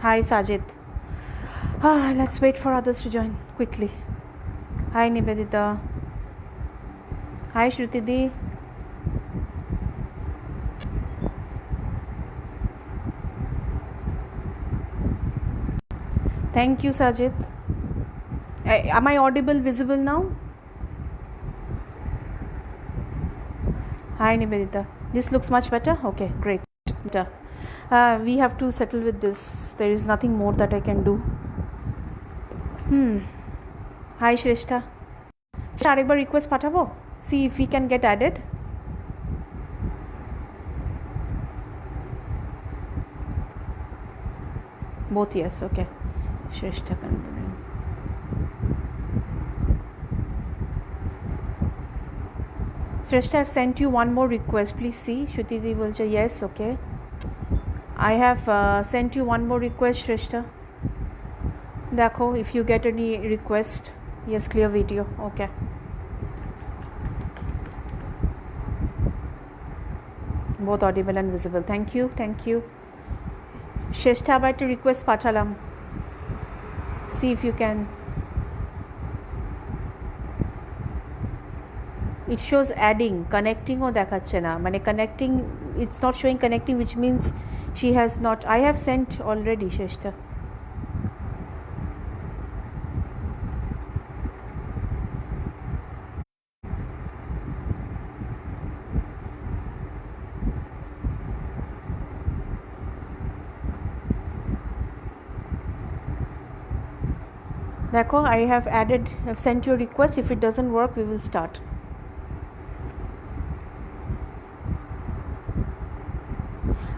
Hi Sajid. Let's wait for others to join quickly. Hi Nivedita. Hi Shruti Di. Thank you Sajid. Am I audible, visible now? Hi Nivedita. This looks much better? Okay, great. We have to settle with this. There is nothing more that I can do. Hi Shrestha. আরেকবার request পাঠাবো? See if we can get added. Both yes, okay. Shrestha continuing. Shrestha, I've sent you one more request. Please see. Shruti Di bolche yes, okay. I have sent you one more request, Shrestha. Dekho if you get any request. Yes, clear video. Okay. Both audible and visible. Thank you. Shrestha abar একটা request পাঠালাম. See if you can. It shows adding, connecting ও দেখাচ্ছে না, মানে connecting, it's not showing connecting, which means she has not. I have sent already, Shrestha. দেখো, I have sent you a request. If it doesn't work, we will start.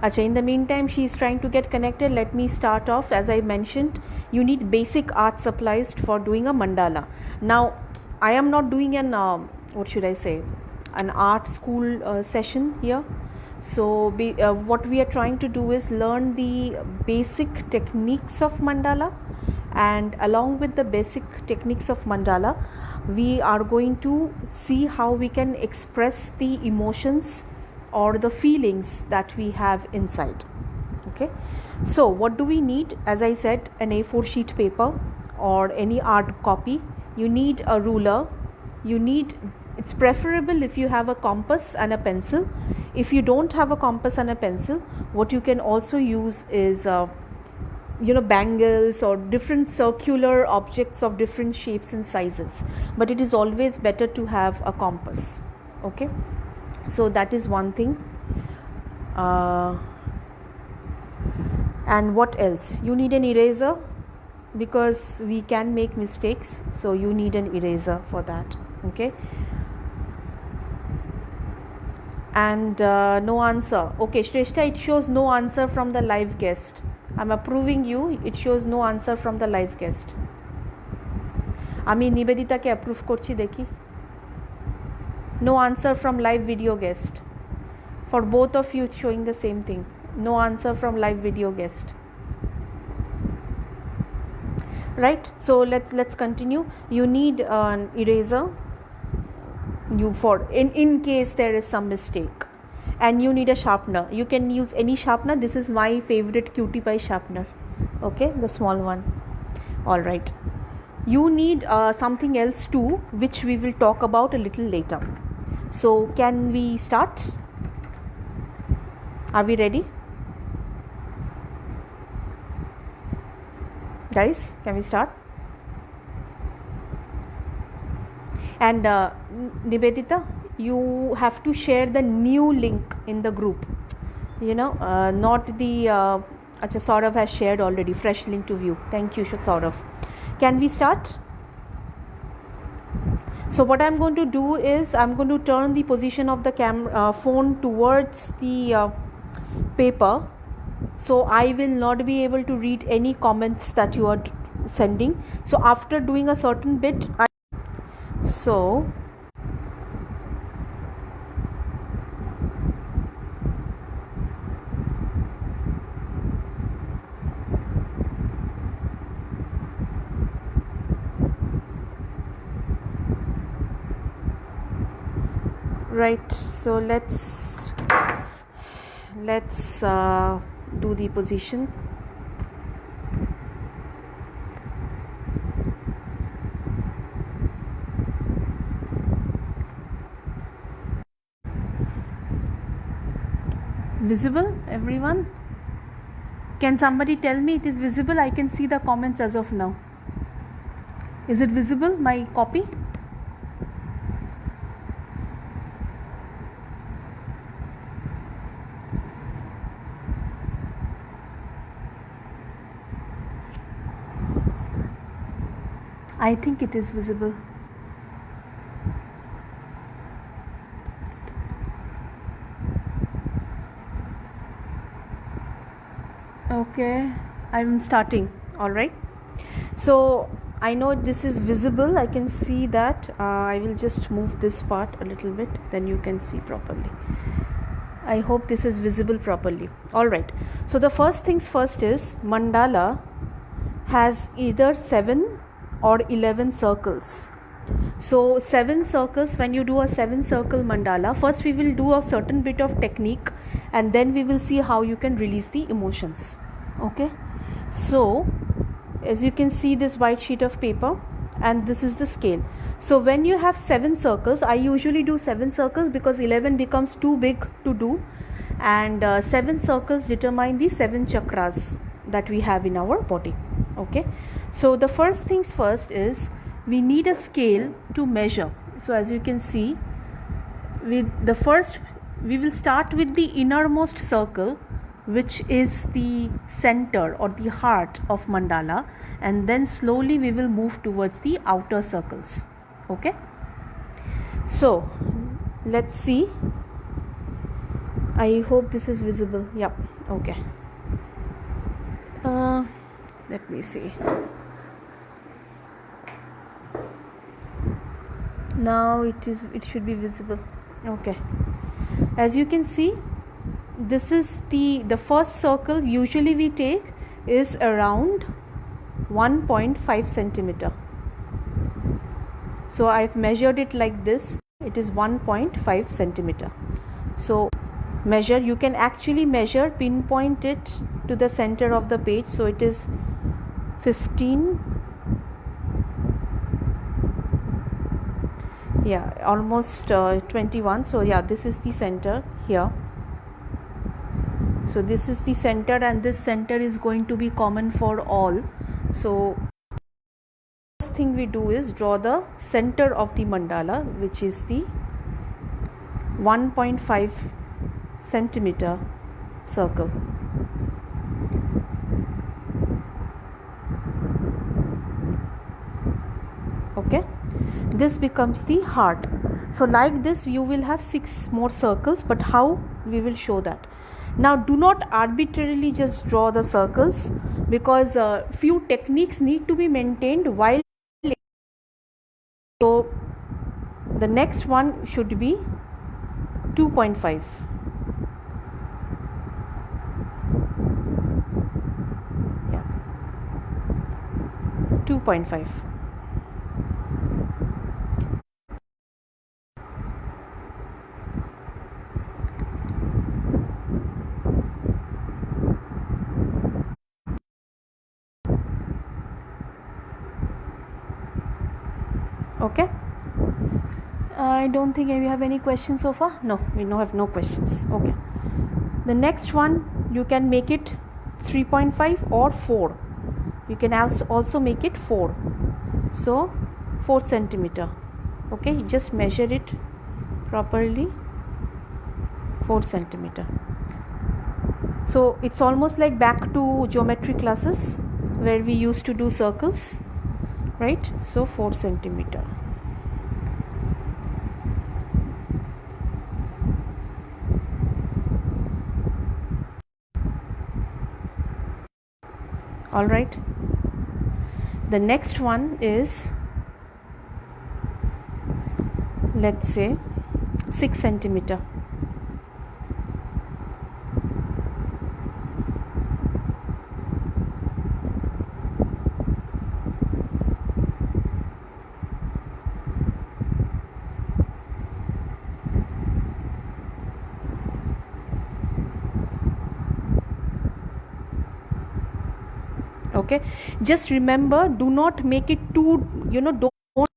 Acha, in the meantime she is trying to get connected. Let me start off. As I mentioned, you need basic art supplies for doing a mandala. Now I am not doing an what should I say, an art school session here. So what we are trying to do is learn the basic techniques of mandala, and along with the basic techniques of mandala, we are going to see how we can express the emotions or the feelings that we have inside. Okay, so what do we need? As I said, an A4 sheet paper or any art copy. You need a ruler. You need, it's preferable if you have a compass and a pencil. If you don't have a compass and a pencil, what you can also use is bangles or different circular objects of different shapes and sizes, but it is always better to have a compass. Okay, so that is one thing. And what else? You need an eraser, because we can make mistakes, so you need an eraser for that. Okay, and no answer. Okay, Shrestha, it shows no answer from the live guest. I'm approving you. It shows no answer from the live guest. আমি নিবেদিতাকে approve করছি, দেখি. No answer from live video guest. For both of you it's showing the same thing. No answer from live video guest. Right, so let's continue. You need an eraser, for in case there is some mistake, and you need a sharpener. You can use any sharpener. This is my favorite Cutie Pie sharpener. Okay, the small one. All right, you need something else too, which we will talk about a little later. So can we start? Are we ready, guys? Can we start? And Nivedita, you have to share the new link in the group, not the Acha, Saurav has shared already, fresh link to view. Thank you, Saurav. Can we start? So what I'm going to do is I'm going to turn the position of the phone towards the paper, so I will not be able to read any comments that you are sending. So after doing a certain bit, right, so let's do the position. Visible, everyone? Can somebody tell me it is visible? I can see the comments as of now. Is it visible, my copy? I think it is visible. Okay, I'm starting. All right. So I know this is visible. I can see that. I will just move this part a little bit, then you can see properly. I hope this is visible properly. All right. So the first things first is mandala has either 7 or 11 circles. So 7 circles, when you do a 7 circle mandala, first we will do a certain bit of technique and then we will see how you can release the emotions. Okay. So as you can see, this white sheet of paper, and this is the scale. So when you have 7 circles, I usually do 7 circles because 11 becomes too big to do, and 7 circles determine the 7 chakras that we have in our body. Okay, so the first things first is we need a scale to measure. So as you can see, we will start with the innermost circle, which is the center or the heart of mandala, and then slowly we will move towards the outer circles. Okay, so let's see. I hope this is visible. Yep. Okay, let me see. Now it should be visible. Okay, as you can see, this is the first circle usually we take is around 1.5 centimeter. So I've measured it like this. It is 1.5 centimeter. So measure, you can actually measure, pinpoint it to the center of the page. So it is 15, yeah, almost 21. So yeah, this is the center here. So this is the center, and this center is going to be common for all. So first thing we do is draw the center of the mandala, which is the 1.5 centimeter circle. Okay, this becomes the heart. So like this you will have 6 more circles, but how, we will show that. Now do not arbitrarily just draw the circles, because few techniques need to be maintained while. So the next one should be 2.5. Yeah, 2.5. Okay, I don't think we have any questions so far. No, we have no questions. Okay, the next one, you can make it 3.5 or 4. You can also make it 4. So 4 centimeter. Okay, you just measure it properly, 4 centimeter. So it's almost like back to geometry classes where we used to do circles, right? So 4 centimeter. All right, the next one is, let's say 6 centimeter. Okay, just remember, do not make it too, don't,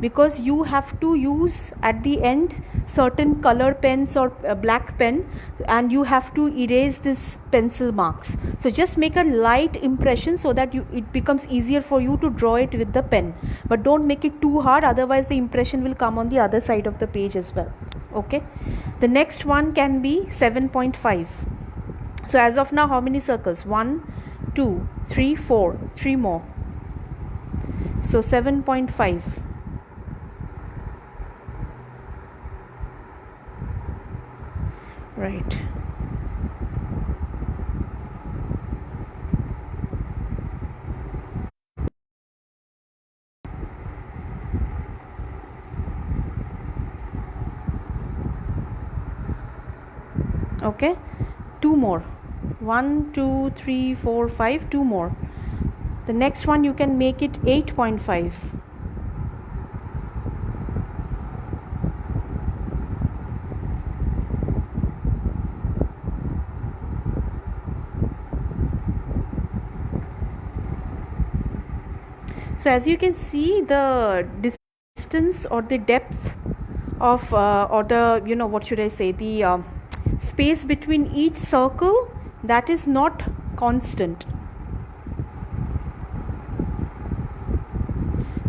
because you have to use at the end certain color pens or black pen, and you have to erase this pencil marks. So just make a light impression so that it becomes easier for you to draw it with the pen, but don't make it too hard, otherwise the impression will come on the other side of the page as well. Okay, the next one can be 7.5. so as of now, how many circles? 1 2 3 4, 3 more. So 7.5. Right. Okay, 2 more. 1 2 3 4 5, 2 more. The next one you can make it 8.5. So as you can see, the distance or the depth of or the, what should I say, the space between each circle, that is not constant.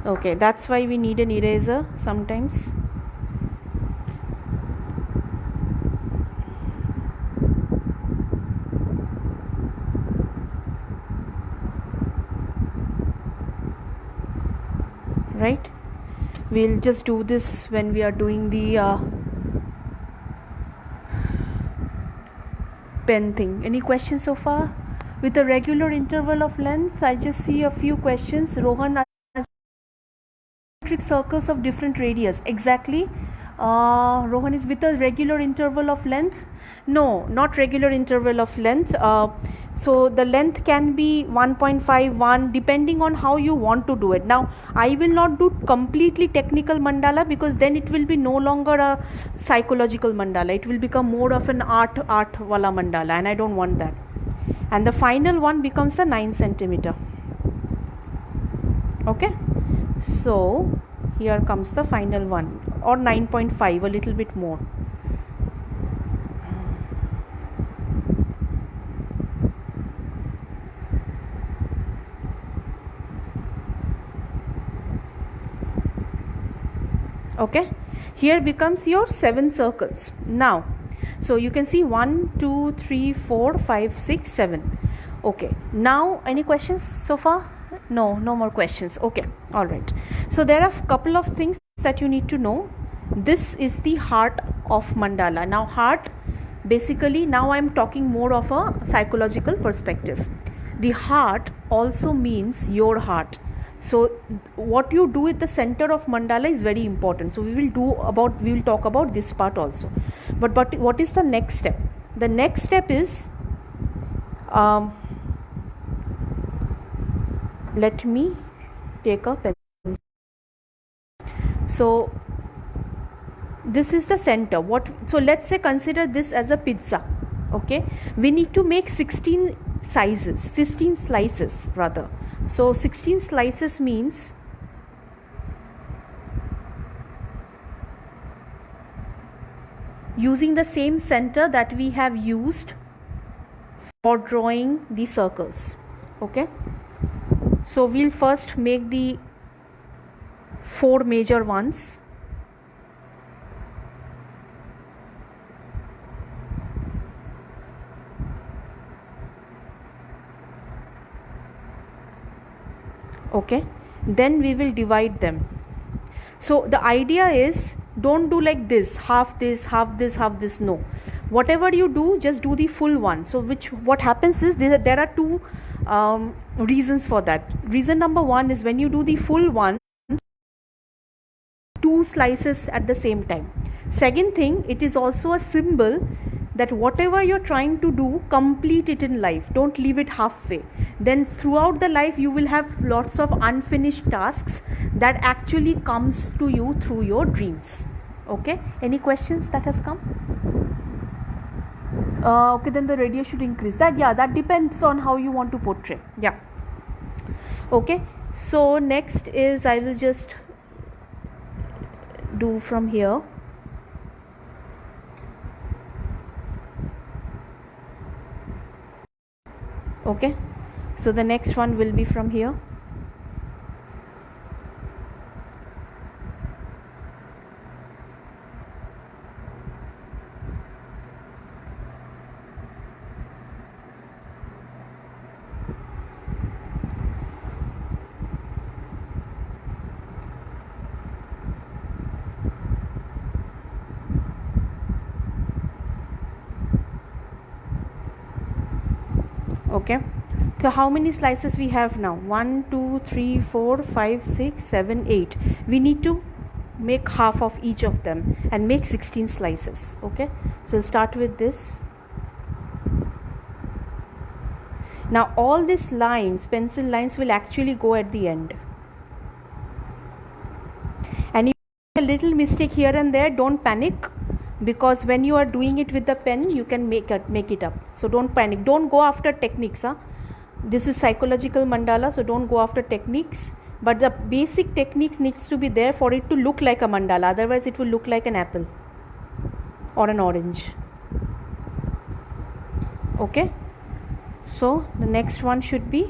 Okay, that's why we need an eraser sometimes. Right, we'll just do this when we are doing the pen thing. Any questions so far? With a regular interval of length, I just see a few questions. Rohan, circles of different radius. Exactly. Rohan, is with a regular interval of length? No, not regular interval of length. So the length can be 1.51 depending on how you want to do it. Now I will not do completely technical mandala, because then it will be no longer a psychological mandala. It will become more of an art wala mandala, and I don't want that. And the final one becomes the 9 centimeter. Okay, so here comes the final one, or 9.5, a little bit more. Okay, here becomes your 7 circles now. So you can see 1 2 3 4 5 6 7. Okay, now any questions so far? No more questions. Okay, all right. So there are a couple of things that you need to know. This is the heart of mandala. Now heart, basically, now I'm talking more of a psychological perspective. The heart also means your heart. So what you do at the center of mandala is very important. So we will talk about this part also. But what is the next step? The next step is, let me take a pen. So this is the center. So let's say consider this as a pizza. Okay, we need to make 16 slices rather. So 16 slices means using the same center that we have used for drawing the circles. Okay, so we'll first make the 4 major ones. Okay, then we will divide them. So the idea is, don't do like this, half this, half this, half this. No, whatever you do, just do the full one. So what happens is, there are 2 reasons for that. Reason number 1 is, when you do the full one, 2 slices at the same time. Second thing, it is also a symbol that whatever you're trying to do, complete it in life. Don't leave it halfway. Then throughout the life, you will have lots of unfinished tasks that actually comes to you through your dreams. Okay, any questions that has come? Okay, then the radius should increase. That depends on how you want to portray. Yeah. Okay, so next is, I will just do from here. Okay, so the next one will be from here. Okay, so how many slices we have now? 1 2 3 4 5 6 7 8. We need to make half of each of them and make 16 slices. Okay, so we'll start with this. Now all these lines, pencil lines, will actually go at the end, and if a little mistake here and there, don't panic, because when you are doing it with the pen you can make it up. So don't panic, don't go after techniques. This is psychological mandala, so don't go after techniques, but the basic techniques needs to be there for it to look like a mandala. Otherwise it will look like an apple or an orange. Okay, so the next one should be,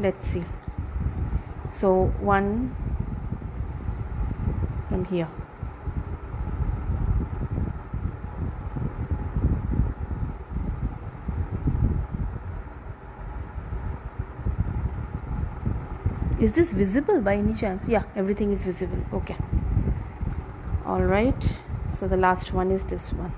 let's see, so one from here. Is this visible by any chance? Yeah, everything is visible. Okay, all right, so the last one is this one.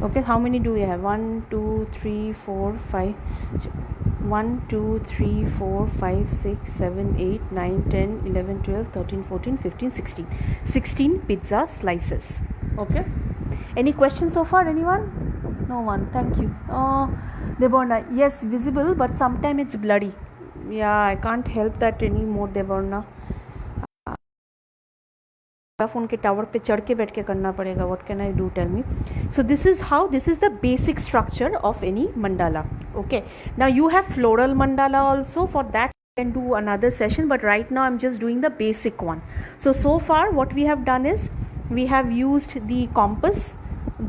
Okay, how many do we have? 1 2 3 4 5 1 2 3 4 5 6 7 8 9 10 11 12 13 14 15 16 pizza slices. Okay, any questions so far? Anyone? No one. Thank you. Deborna, yes, visible, but sometimes it's bloody. Yeah, I can't help that anymore, Deborna. Phone के tower पे चढ़ के बैठ के करना पड़ेगा. What can I do? Tell me. So this is the basic structure of any mandala. Okay, now you have floral mandala also. For that I can do another session, but right now I'm just doing the basic one. So far what we have done is we have used the compass,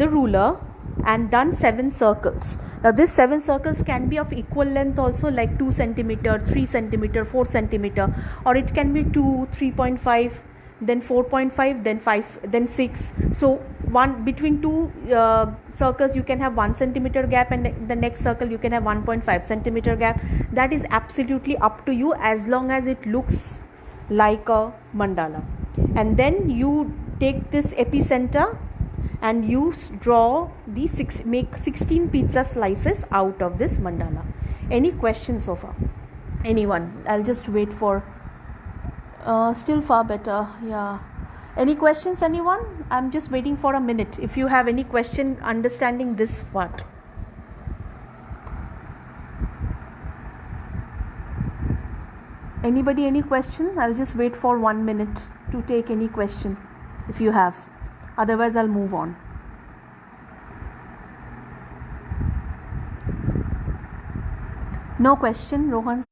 the ruler, and done 7 circles. Now these 7 circles can be of equal length also, like 2 centimeter, 3 centimeter, 4 centimeter, or it can be 2, 3.5, then 4.5, then 5, then 6. So one between two circles you can have 1 centimeter gap, and the next circle you can have 1.5 centimeter gap. That is absolutely up to you, as long as it looks like a mandala. And then you take this epicenter and you draw the make 16 pizza slices out of this mandala. Any questions so far? Anyone? I'll just wait for still far better. Yeah, any questions, anyone? I'm just waiting for a minute. If you have any question understanding this part. Anybody, any question? I'll just wait for 1 minute to take any question if you have. Otherwise I'll move on. No question, Rohan?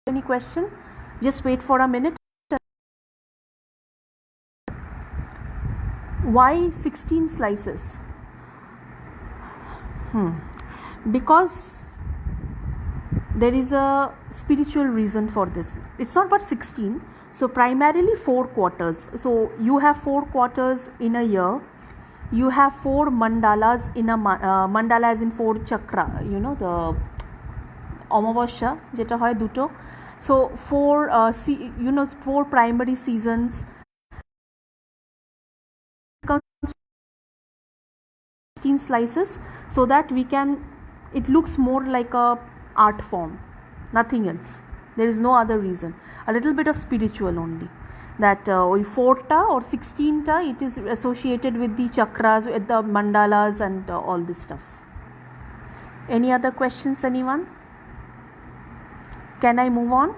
Any question? Just wait for a minute. Why 16 slices? Because there is a spiritual reason for this. It's not but 16. So primarily 4 quarters. So you have 4 quarters in a year. You have 4 mandalas in a mandala, as in 4 chakra. You know, the Amavasya jeta hoy duto. So 4 4 primary seasons, 16 slices, so that it looks more like a art form, nothing else. There is no other reason. A little bit of spiritual only. That 4ta or 16ta, it is associated with the chakras, with the mandalas and all these stuffs. Any other questions, anyone? Can I move on?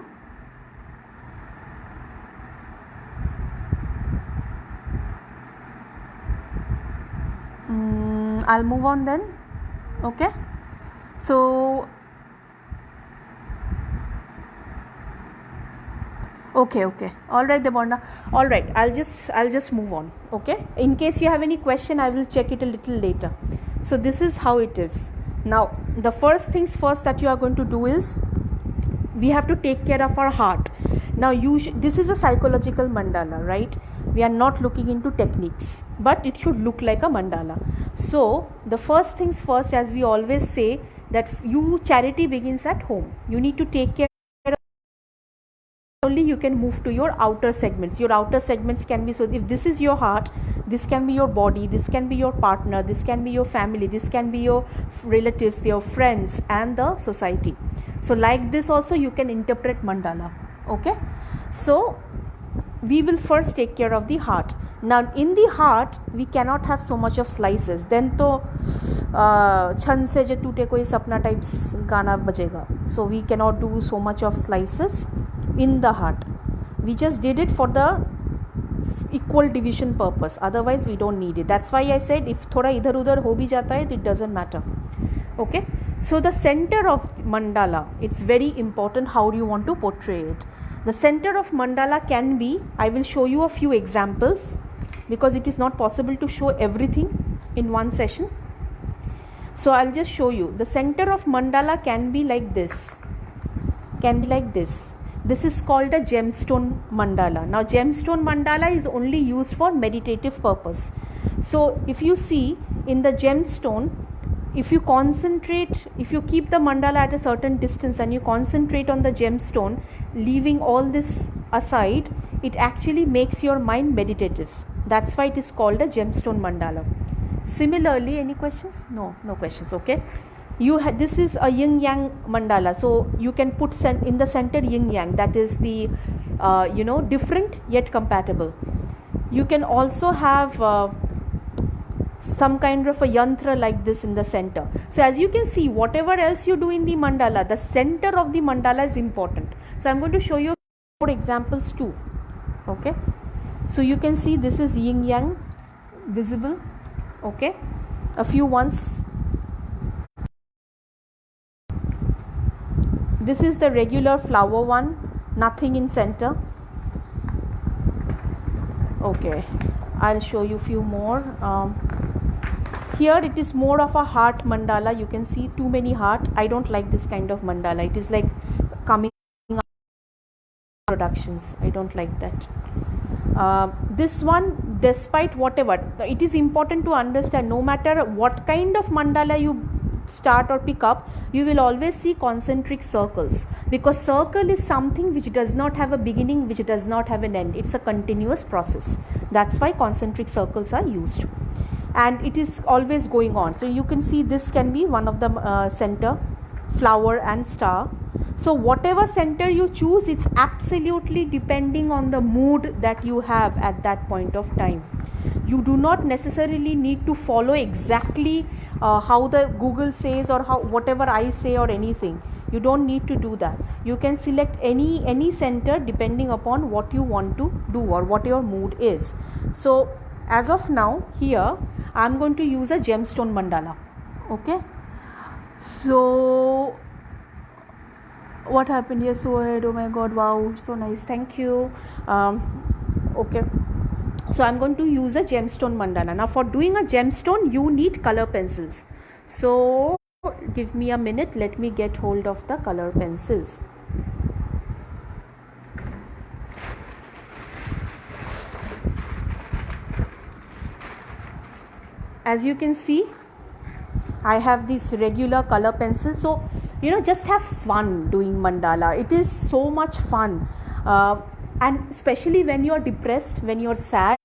I'll move on then. Okay, so okay, all right, Debonda. All right, I'll just move on. Okay, in case you have any question, I will check it a little later. So this is how it is. Now the first things first that you are going to do is we have to take care of our heart. Now this is a psychological mandala, right? We are not looking into techniques, but it should look like a mandala. So the first things first, as we always say, that charity begins at home. You need to take care. Only you can move to your outer segments. Your outer segments can be, so if this is your heart, this can be your body, this can be your partner, this can be your family, this can be your relatives, your friends, and the society. So like this also you can interpret mandala. Okay, so we will first take care of the heart. Now in the heart we cannot have so much of slices, then to छन से जो टूटे कोई सपना types गाना बजेगा. So we cannot do so much of slices in the heart. We just did it for the equal division purpose, otherwise we don't need it. That's why I said if थोड़ा इधर उधर हो भी जाता है, it doesn't matter. Okay, so the center of mandala, it's very important how do you want to portray it. The center of mandala can be, I will show you a few examples because it is not possible to show everything in one session. So I'll just show you. The center of mandala can be like this, This is called a gemstone mandala. Now gemstone mandala is only used for meditative purpose. So if you see in the gemstone, if you keep the mandala at a certain distance and you concentrate on the gemstone, leaving all this aside, it actually makes your mind meditative. That's why it is called a gemstone mandala. Similarly, any questions? No questions. Okay, this is a yin yang mandala, so you can put in the center yin yang, that is the different yet compatible. You can also have some kind of a yantra like this in the center. So as you can see, whatever else you do in the mandala, the center of the mandala is important. So I'm going to show you more examples too. Okay, so you can see this is yin yang visible. Okay, a few ones. This is the regular flower one, nothing in center. Okay, I'll show you few more. Here it is more of a heart mandala. You can see too many heart. I don't like this kind of mandala. It is like coming up productions. I don't like that. This one, despite whatever, it is important to understand, no matter what kind of mandala you start or pick up, you will always see concentric circles, because circle is something which does not have a beginning, which does not have an end. It's a continuous process. That's why concentric circles are used, and it is always going on. So you can see this can be one of the center, flower and star. So whatever center you choose, it's absolutely depending on the mood that you have at that point of time. You do not necessarily need to follow exactly how the Google says or how whatever I say or anything. You don't need to do that. You can select any center depending upon what you want to do or what your mood is. So as of now, here I am going to use a gemstone mandala. Okay, so what happened? Yes, go ahead. Oh my god, wow, so nice, thank you. Okay, so I'm going to use a gemstone mandala. Now for doing a gemstone, you need color pencils. So give me a minute, let me get hold of the color pencils. As you can see, I have these regular color pencils. So just have fun doing mandala. It is so much fun, and especially when you are depressed, when you are sad,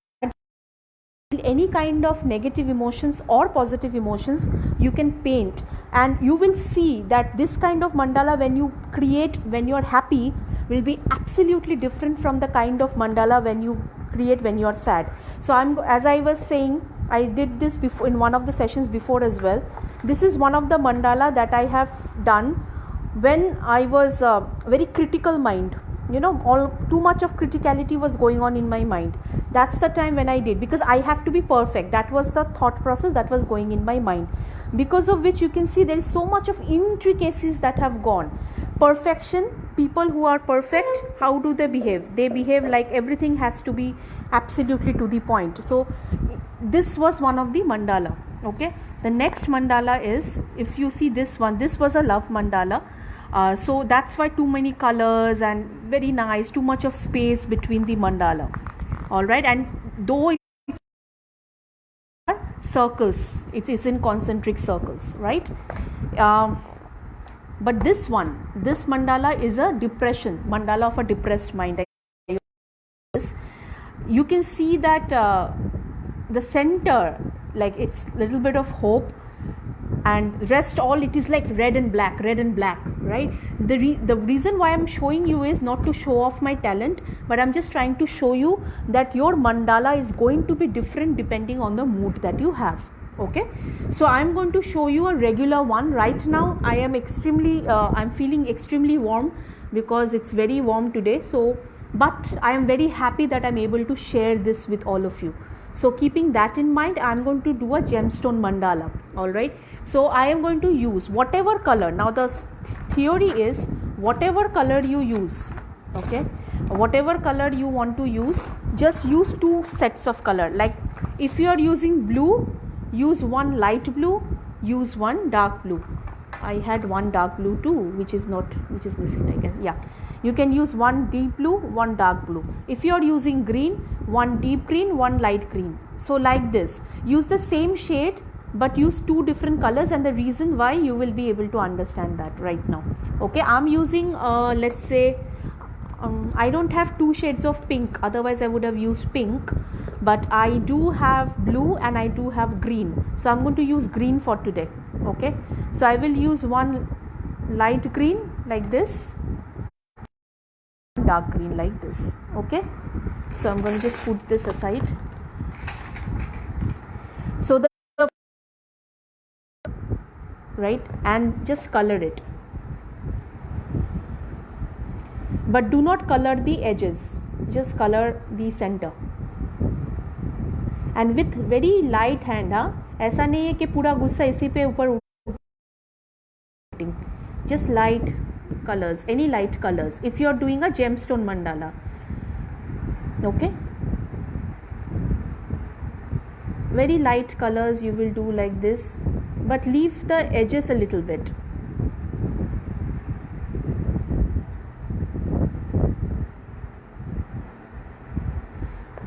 any kind of negative emotions or positive emotions, you can paint, and you will see that this kind of mandala, when you create when you are happy, will be absolutely different from the kind of mandala when you create when you are sad. So as I was saying, I did this before in one of the sessions before as well. This is one of the mandala that I have done when I was very critical mind, all too much of criticality was going on in my mind. That's the time when I did, because I have to be perfect. That was the thought process that was going in my mind, because of which you can see there is so much of intricacies that have gone. Perfection, people who are perfect, how do they behave? They behave like everything has to be absolutely to the point. So this was one of the mandala. Okay, the next mandala is, if you see this one, this was a love mandala. So that's why too many colors and very nice, too much of space between the mandala. All right, and though it's circles, it is in concentric circles, right? But this mandala is a depression mandala of a depressed mind. You can see that the center, like it's little bit of hope, and rest all it is like red and black, right? The reason why I'm showing you is not to show off my talent, but I'm just trying to show you that your mandala is going to be different depending on the mood that you have. Okay, so I'm going to show you a regular one right now. I am I'm feeling extremely warm because it's very warm today. So but I am very happy that I'm able to share this with all of you. So keeping that in mind, I'm going to do a gemstone mandala. All right, so I am going to use whatever color. Now the theory is, whatever color you use, okay, whatever color you want to use, just use two sets of color. Like if you are using blue, use one light blue, use one dark blue. I had one dark blue too, which is missing, I guess. Yeah, you can use one deep blue, one dark blue. If you are using green, one deep green, one light green. So like this, use the same shade but use two different colors, and the reason why you will be able to understand that right now. Okay, I'm using let's say I don't have two shades of pink, otherwise I would have used pink, but I do have blue and I do have green, so I'm going to use green for today. Okay, so I will use one light green like this, dark green like this. Okay, so I'm going to just put this aside. So the right, and just color it, but do not color the edges, just color the center, and with very light hand. ऐसा नहीं है कि पूरा गुस्सा इसी पे ऊपर, just light colors, any light colors if you are doing a gemstone mandala. Okay, very light colors you will do like this, but leave the edges a little bit.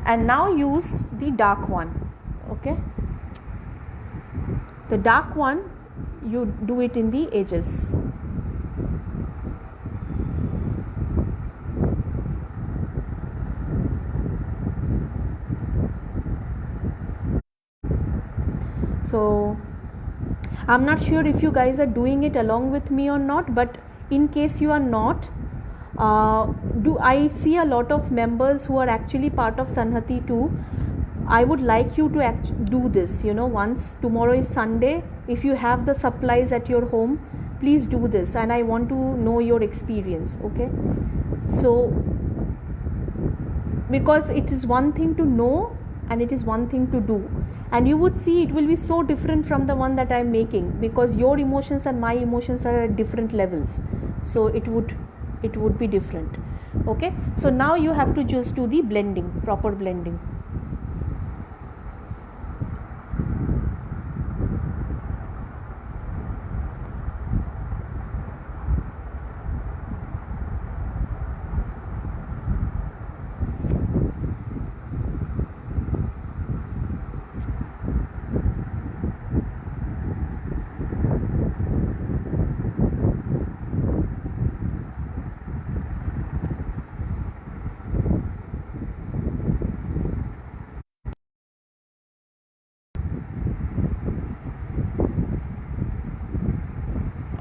And now use the dark one. Okay, the dark one you do it in the edges. So I'm not sure if you guys are doing it along with me or not, but in case you are not, I see a lot of members who are actually part of Sanhati too. I would like you to do this, once. Tomorrow is Sunday. If you have the supplies at your home, please do this, and I want to know your experience. Okay, so because it is one thing to know and it is one thing to do, and you would see it will be so different from the one that I am making, because your emotions and my emotions are at different levels, so it would be different. Okay, so now you have to just do the blending, proper blending.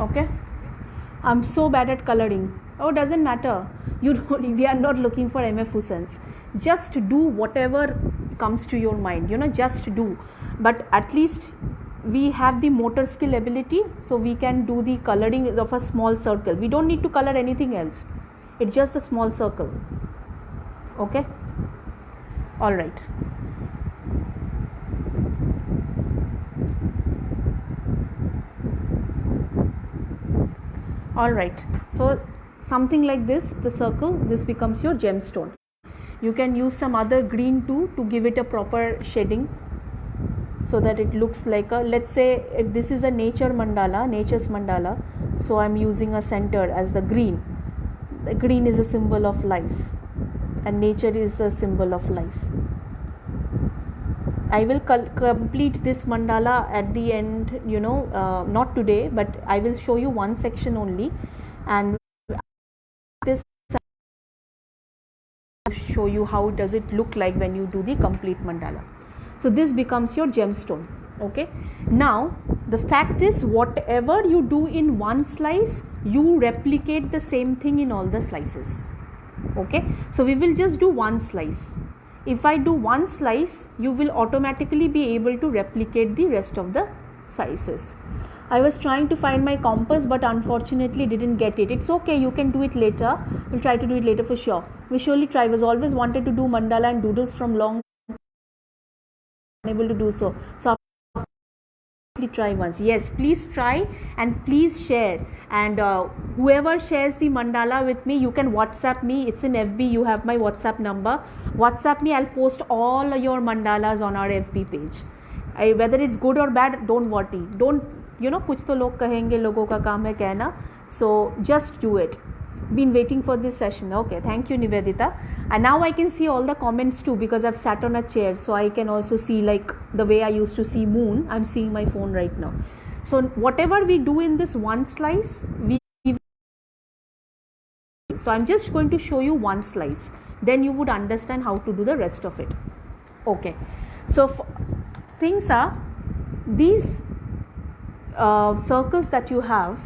Okay, I'm so bad at coloring. Oh, doesn't matter. We are not looking for MF Hussains. Just do whatever comes to your mind. Just do. But at least we have the motor skill ability, so we can do the coloring of a small circle. We don't need to color anything else, it's just a small circle. Okay, all right. All right, so something like this, the circle, this becomes your gemstone. You can use some other green too to give it a proper shading, so that it looks like a, let's say if this is a nature mandala, nature's mandala, so I'm using a center as the green. The green is a symbol of life and nature is the symbol of life. I will complete this mandala at the end, not today, but I will show you one section only, and this show you how does it look like when you do the complete mandala. So this becomes your gemstone. Okay, now the fact is, whatever you do in one slice, you replicate the same thing in all the slices. Okay, so we will just do one slice. If I do one slice, you will automatically be able to replicate the rest of the slices. I was trying to find my compass, but unfortunately didn't get it. It's okay, you can do it later. We'll try to do it later for sure. We surely try. I was always wanted to do mandala and doodles from long, unable to do so. So try once. Yes, please try and please share. And whoever shares the mandala with me, you can WhatsApp me. It's in FB. You have my WhatsApp number. WhatsApp me. I'll post all your mandalas on our FB page. Whether it's good or bad, don't worry. Don't, कुछ तो लोग कहेंगे, लोगों का काम है कहना. So just do it. Been waiting for this session. Okay, thank you, Nivedita. And now I can see all the comments too, because I've sat on a chair, so I can also see, like the way I used to see moon, I'm seeing my phone right now. So whatever we do in this one slice, so I'm just going to show you one slice, then you would understand how to do the rest of it. Okay, so things are, these circles that you have,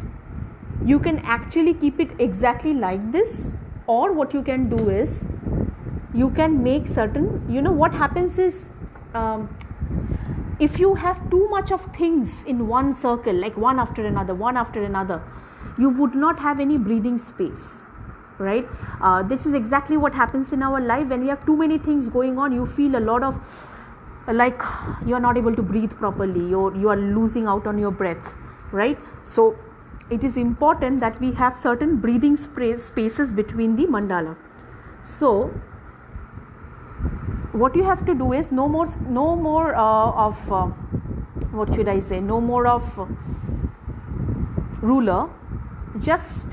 you can actually keep it exactly like this, or what you can do is you can make certain, what happens is, if you have too much of things in one circle, like one after another, you would not have any breathing space, right? This is exactly what happens in our life. When we have too many things going on, you feel a lot of, like, you're not able to breathe properly, you are losing out on your breath, right? So it is important that we have certain breathing spaces between the mandala. So what you have to do is no more of what should I say, no more of ruler, just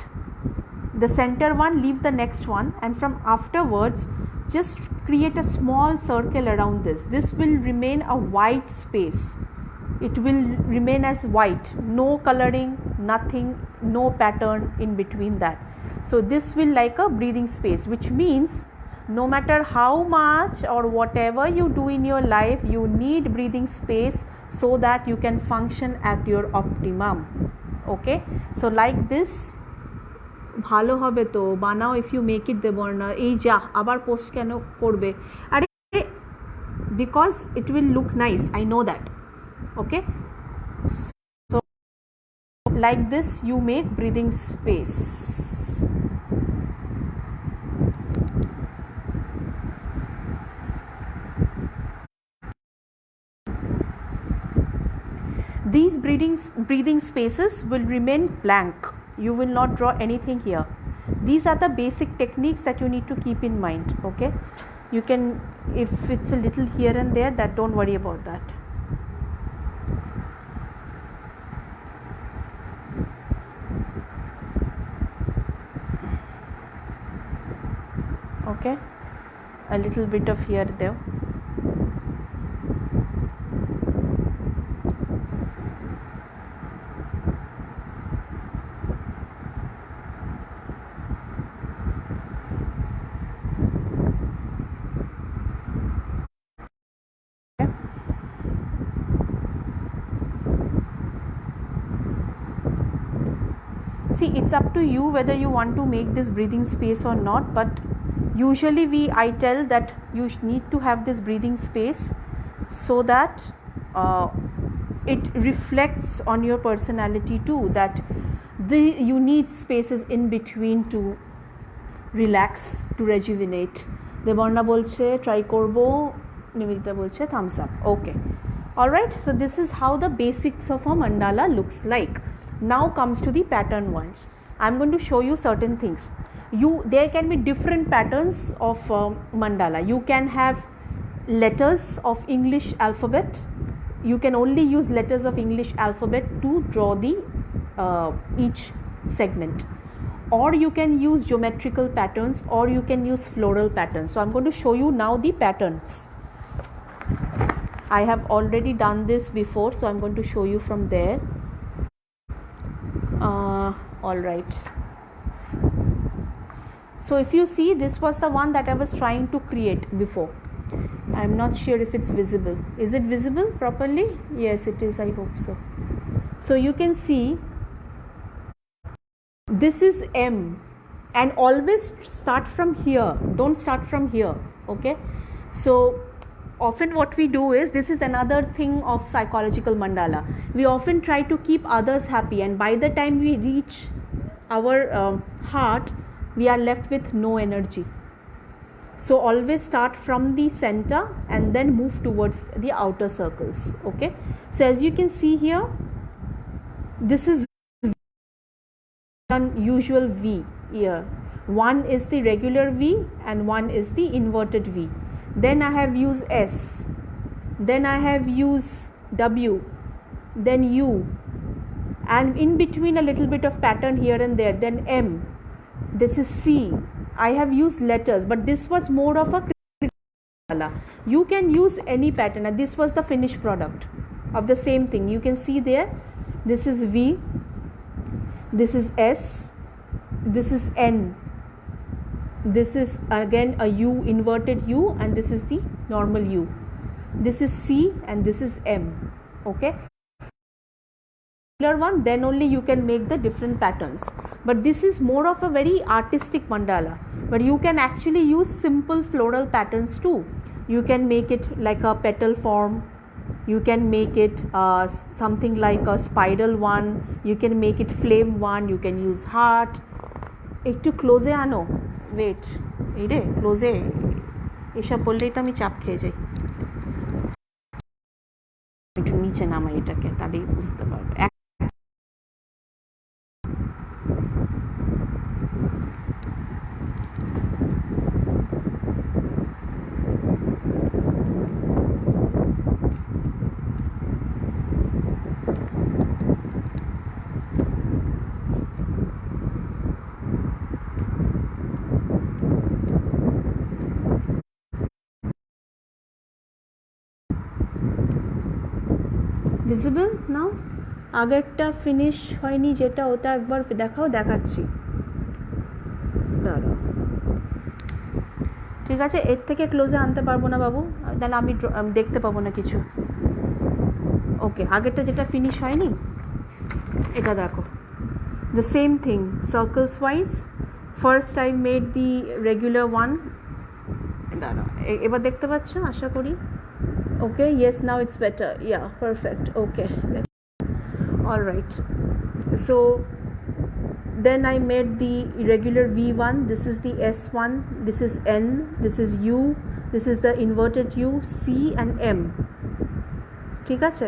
the center one, leave the next one, and from afterwards just create a small circle around this. This will remain a white space. It will remain as white, no coloring, nothing, no pattern in between that. So this will like a breathing space, which means no matter how much or whatever you do in your life, you need breathing space so that you can function at your optimum. Okay, so like this. ভালো হবে তো বানাও, if you make it দেব না, এই যা আবার post কেন করবে, আরে because it will look nice, I know that. Okay, so like this you make breathing space. These breathing spaces will remain blank. You will not draw anything here. These are the basic techniques that you need to keep in mind. Okay, you can, if it's a little here and there, that don't worry about that. Okay, a little bit of here there. See, it's up to you whether you want to make this breathing space or not, but usually I tell that you need to have this breathing space so that it reflects on your personality too, that you need spaces in between to relax, to rejuvenate. Debarna bolche try korbo, Nivedita bolche thumbs up. Okay, all right, so this is how the basics of a mandala looks like. Now comes to the pattern ones. I'm going to show you certain things. There can be different patterns of mandala. You can have letters of English alphabet. You can only use letters of English alphabet to draw the each segment, or you can use geometrical patterns, or you can use floral patterns. So I'm going to show you now the patterns. I have already done this before, so I'm going to show you from there. All right, so if you see, this was the one that I was trying to create before. I'm not sure if it's visible. Is it visible properly? Yes, it is. I hope so. So you can see this is M, and always start from here. Don't start from here. Okay. So often what we do is, this is another thing of psychological mandala. We often try to keep others happy, and by the time we reach our heart, we are left with no energy. So always start from the center and then move towards the outer circles. Okay, so as you can see here, this is usual V here. One is the regular V and one is the inverted V. Then I have used S, then I have used W, then U, and in between a little bit of pattern here and there, then M. This is C. I have used letters, but this was more of a mandala. You can use any pattern, and this was the finished product of the same thing. You can see there, this is V, this is S, this is N, this is again a U, inverted U, and this is the normal U. This is C and this is M. Okay, one, then only you can make the different patterns. But this is more of a very artistic mandala, but you can actually use simple floral patterns too. You can make it like a petal form, you can make it something like a spiral one, you can make it flame one, you can use heart. একটু ক্লোজে আনো, wait, এই রে ক্লোজে এসব বললেই তো আমি চাপ খেয়ে যাই। একটু নিচে নামাই এটাকে, তাহলেই বুঝতে পারবে। ভিজিবল নাও? আগেরটা ফিনিশ হয়নি যেটা, ওটা একবার দেখাও, দেখাচ্ছি, দাঁড়াও। ঠিক আছে, এর থেকে ক্লোজে আনতে পারবো না বাবু, তাহলে আমি দেখতে পাবো না কিছু। ওকে, আগেরটা যেটা ফিনিশ হয়নি, এটা দেখো, the same thing, circles wise. First I made the regular one, দাঁড়াও, এবার দেখতে পাচ্ছ আশা করি। Okay, yes, now it's better. Yeah, perfect. Okay, all right. So then I made the regular V1. This is the S1, this is N, this is U, this is the inverted U, C and M. ঠিক আছে,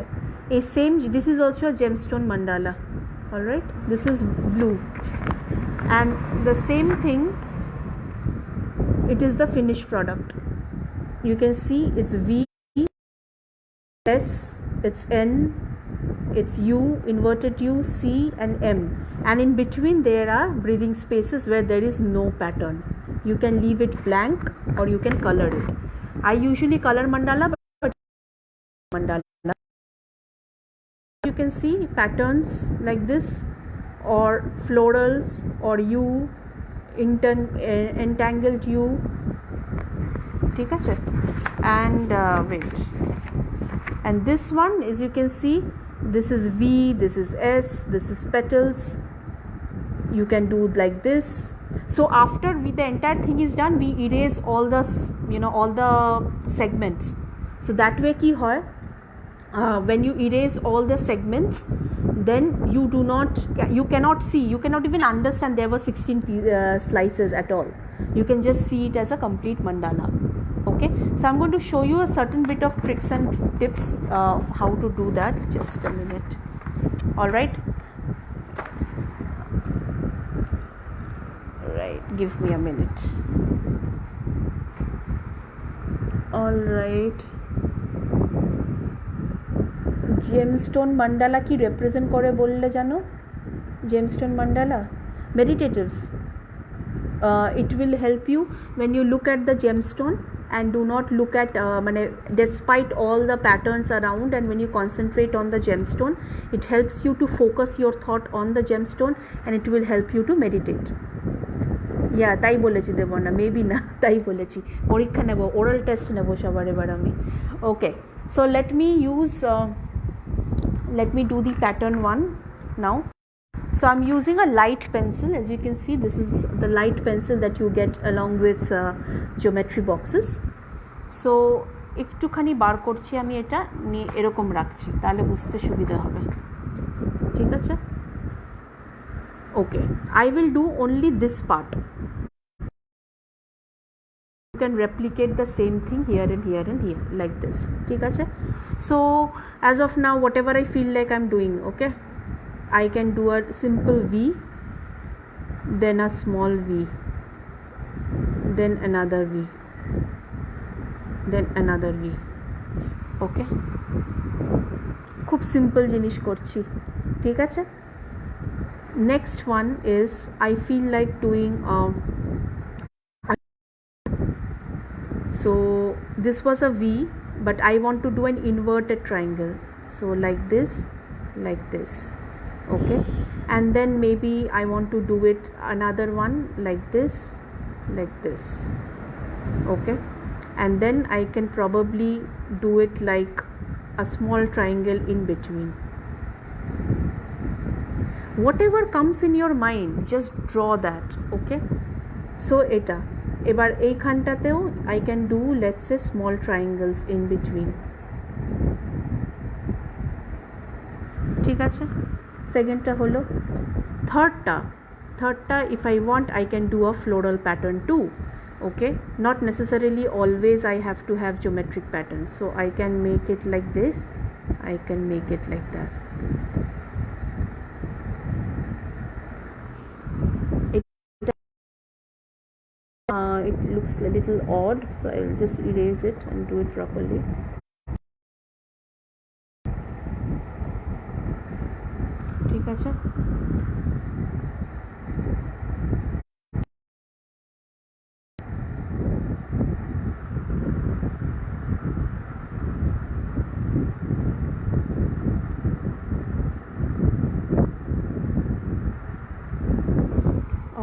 a same, this is also a gemstone mandala. All right, this is blue, and the same thing, it is the finished product. You can see it's V, S, it's N, it's U, inverted U, C and M, and in between there are breathing spaces where there is no pattern. You can leave it blank or you can color it. I usually color mandala, but mandala you can see patterns like this, or florals, or U, entangled U. ঠিক আছে, and wait, and this one, as you can see, this is V, this is S, this is petals. You can do like this. So after the entire thing is done, we erase all the all the segments. So that way ki hoy, when you erase all the segments, then you cannot see, you cannot even understand there were 16 slices at all. You can just see it as a complete mandala. Okay, so I'm going to show you a certain bit of tricks and tips how to do that. Just a minute. All right, give me a minute. All right, gemstone mandala কি represent করে বললে জানো? Gemstone mandala meditative. It will help you when you look at the gemstone and do not look at despite all the patterns around, and when you concentrate on the gemstone, it helps you to focus your thought on the gemstone and it will help you to meditate. তাই বলেছি দেব না, maybe না, তাই বলেছি। পরীক্ষা নেব, oral test নেব সবার এবার আমি। ওকে, so let me do the pattern 1 now. So I'm using a light pencil. As you can see, this is the light pencil that you get along with geometry boxes. So একটুখানি বার করছি আমি, এটা নিয়ে এরকম রাখছি, তাহলে বুঝতে সুবিধা হবে। ঠিক আছে? Okay, I will do only this part. You can replicate the same thing here and here and here like this. ঠিক আছে? So as of now, whatever I feel like I'm doing, okay, I can do a simple V, then a small V, then another V, then another V. Okay, খুব simple জিনিস করছি। ঠিক আছে? Next one is I feel like doing so this was a V, but I want to do an inverted triangle, so like this, like this. Okay, and then maybe I want to do it another one like this, like this. Okay, and then I can probably do it like a small triangle in between. Whatever comes in your mind, just draw that. Okay, so এটা এবার এইখানটাতেও I can do, let's say, small triangles in between. ঠিক আছে? সেকেন্ডটা হলো। থার্ডটা if I want, I can do a floral pattern too. Okay, not necessarily always I have to have geometric patterns, so I can make it like this, I can make it like this. It looks a little odd, so I will just erase it and do it properly. ঠিক আছে?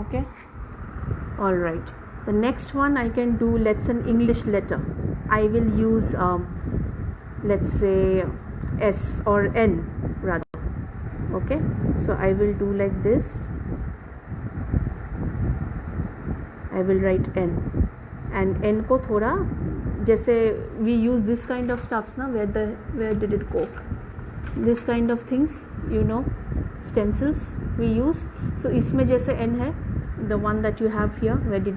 Okay, all right. The next one I can do, let's an English letter. I will use let's say S or N rather. Okay, so I will do like this. I will write N, and N ko thoda, जैसे we use this kind of stuffs na, where did it go? This kind of things, you know, stencils we use. So इसमें जैसे N है, the one that you have here, where did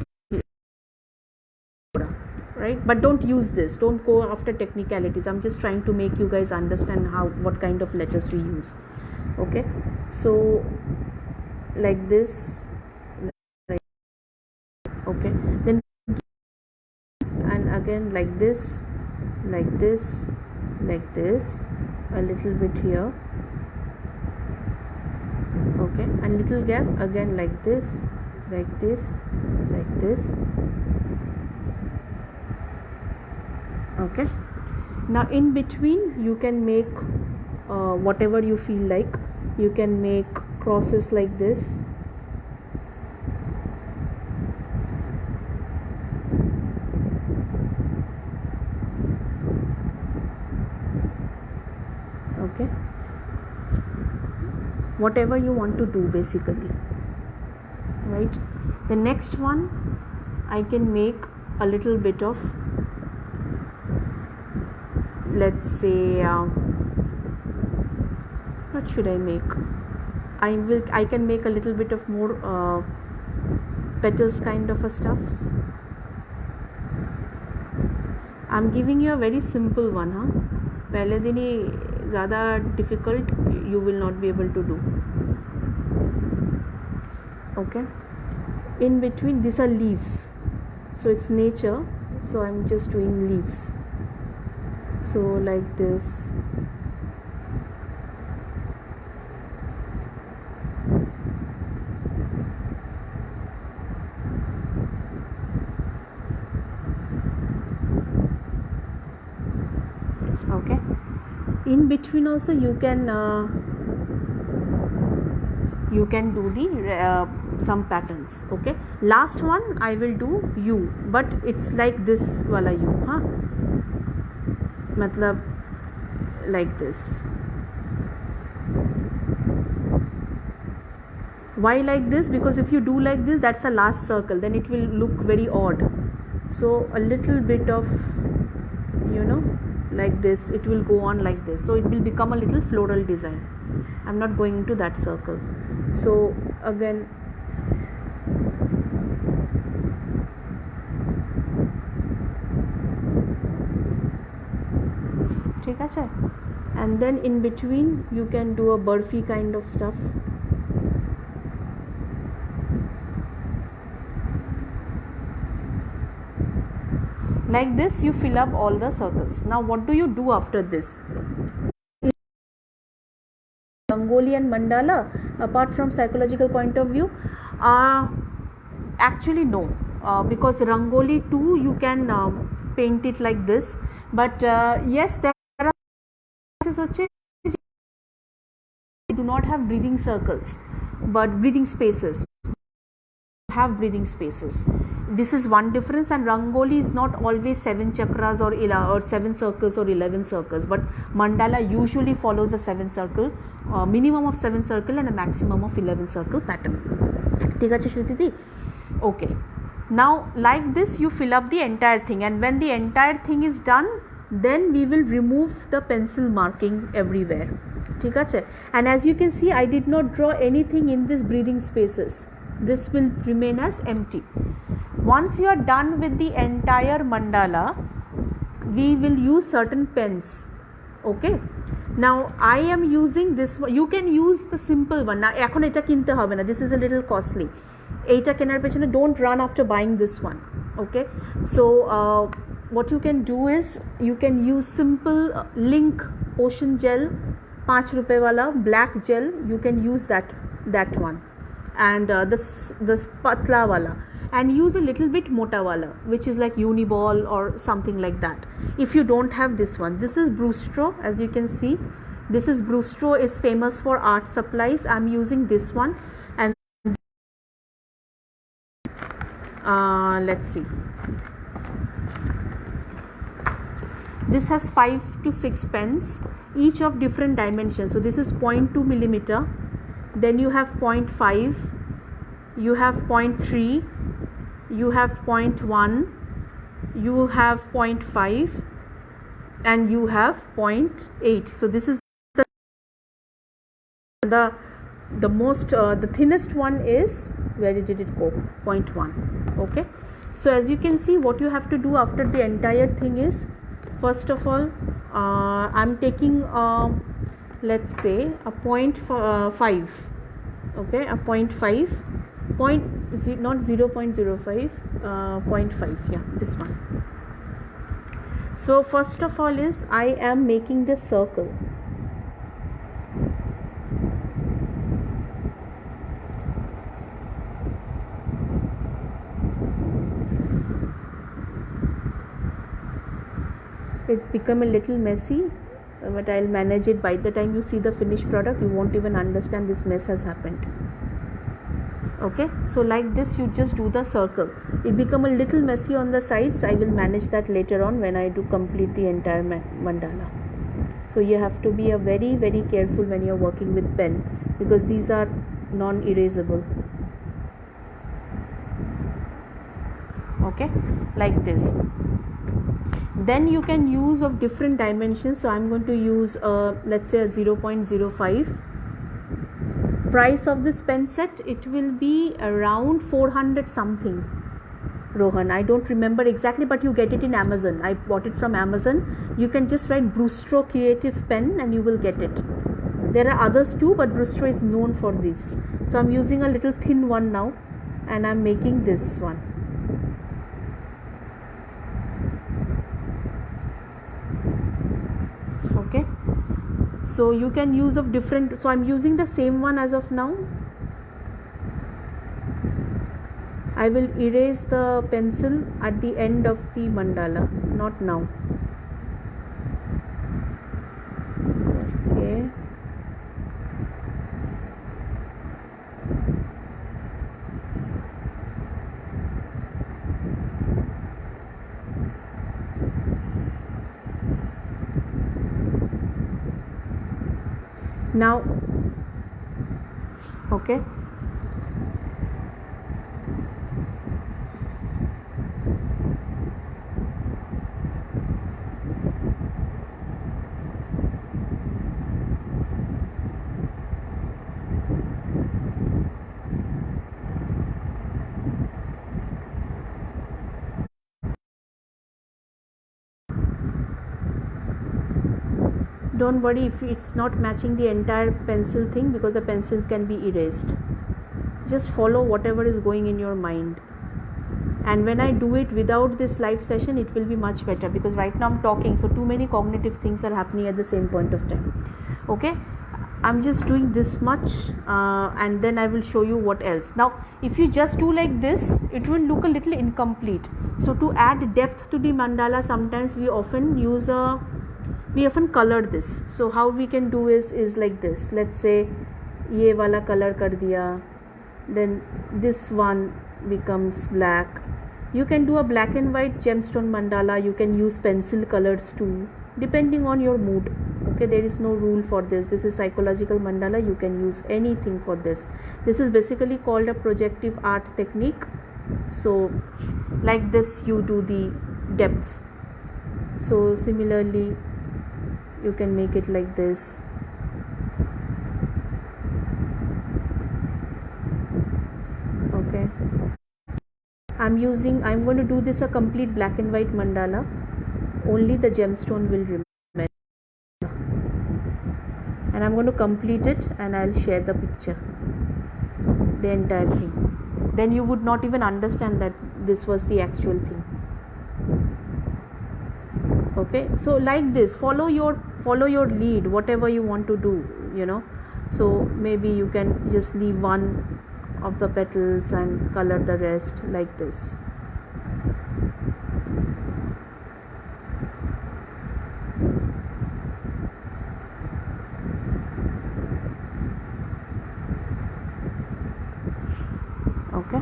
right? But don't use this, don't go after technicalities. I'm just trying to make you guys understand what kind of letters we use. Okay, so like this, okay, then and again like this, like this, like this, a little bit here. Okay, and little gap again like this, like this, like this. Okay, now in between you can make whatever you feel like. You can make crosses like this. Okay, whatever you want to do basically, right? The next one I can make a little bit of, let's say What should I make? I can make a little bit of more petals kind of a stuffs. I'm giving you a very simple one, huh? पहले दिन ही ज़्यादा difficult you will not be able to do. Okay. In between, these are leaves, so it's nature. So I'm just doing leaves. So like this. Okay. In between also you can do the some patterns. Okay. Last one I will do U, but it's like this wala U, huh? Matlab like this. Why like this? Because if you do like this, that's the last circle, then it will look very odd. So a little bit of, like this, it will go on like this, so it will become a little floral design. I'm not going into that circle. So again, ठीक है, and then in between you can do a burfi kind of stuff. Like this, you fill up all the circles. Now what do you do after this? Rangoli and mandala, apart from psychological point of view, actually no, because rangoli too you can paint it like this, but yes, there are cases do not have breathing circles but breathing spaces, have breathing spaces. This is one difference, and rangoli is not always 7 chakras or 7 circles or 11 circles, but mandala usually follows a 7 circle, minimum of 7 circle and a maximum of 11 circle pattern. ठीक है श्रुति दी? Okay, now like this you fill up the entire thing, and when the entire thing is done, then we will remove the pencil marking everywhere. ठीक है, and as you can see, I did not draw anything in this breathing spaces. This will remain as empty. Once you are done with the entire mandala, we will use certain pens. Okay, now I am using this one. You can use the simple one. Now এখন এটা কিনতে হবে না, this is a little costly. এইটা কেনার পেছনে don't run after buying this one. Okay, so what you can do is you can use simple link ocean gel, 5 रुपए वाला black gel. You can use that one, and this patla wala, and use a little bit mota wala, which is like uniball or something like that. If you don't have this one, this is Brustro. As you can see, this is Brustro, is famous for art supplies. I'm using this one, and let's see, this has 5 to 6 pens, each of different dimensions. So this is 0.2 millimeter, then you have 0.5, you have 0.3, you have 0.1, you have 0.5, and you have 0.8. So this is the most the thinnest one is, where did it go, 0.1. Okay, so as you can see, what you have to do after the entire thing is, first of all, I'm taking let's say a 0.5. okay, a 0.5, not 0.05, 0.5, yeah, this one. So first of all is I am making the circle. It become a little messy, but I'll manage it. By the time you see the finished product, you won't even understand this mess has happened. Okay, so like this you just do the circle. It become a little messy on the sides. I will manage that later on when I do complete the entire mandala. So you have to be very very careful when you're working with pen, because these are non-erasable. Okay, like this. Then you can use of different dimensions. So I'm going to use let's say a 0.05. Price of this pen set, it will be around 400 something, Rohan. I don't remember exactly, but you get it in Amazon. I bought it from Amazon. You can just write Brustro Creative Pen and you will get it. There are others too, but Brustro is known for this. So I'm using a little thin one now, and I'm making this one. Okay, so you can use of different. So I'm using the same one as of now. I will erase the pencil at the end of the mandala, not now. Okay. Now, okay. Don't worry if it's not matching the entire pencil thing, because the pencil can be erased. Just follow whatever is going in your mind. And when I do it without this live session, it will be much better, because right now I'm talking, so too many cognitive things are happening at the same point of time. Okay, I'm just doing this much, and then I will show you what else. Now if you just do like this, it will look a little incomplete. So to add depth to the mandala, sometimes we often color this. So how we can do is like this. Let's say ye wala color kar diya, then this one becomes black. You can do a black and white gemstone mandala. You can use pencil colors too, depending on your mood. Okay, there is no rule for this. This is psychological mandala. You can use anything for this. This is basically called a projective art technique. So like this you do the depth. So similarly you can make it like this. Okay, I'm going to do this a complete black and white mandala. Only the gemstone will remain, and I'm going to complete it and I'll share the picture, the entire thing. Then you would not even understand that this was the actual thing. Okay, so like this, follow your lead, whatever you want to do, so maybe you can just leave one of the petals and color the rest like this. Okay,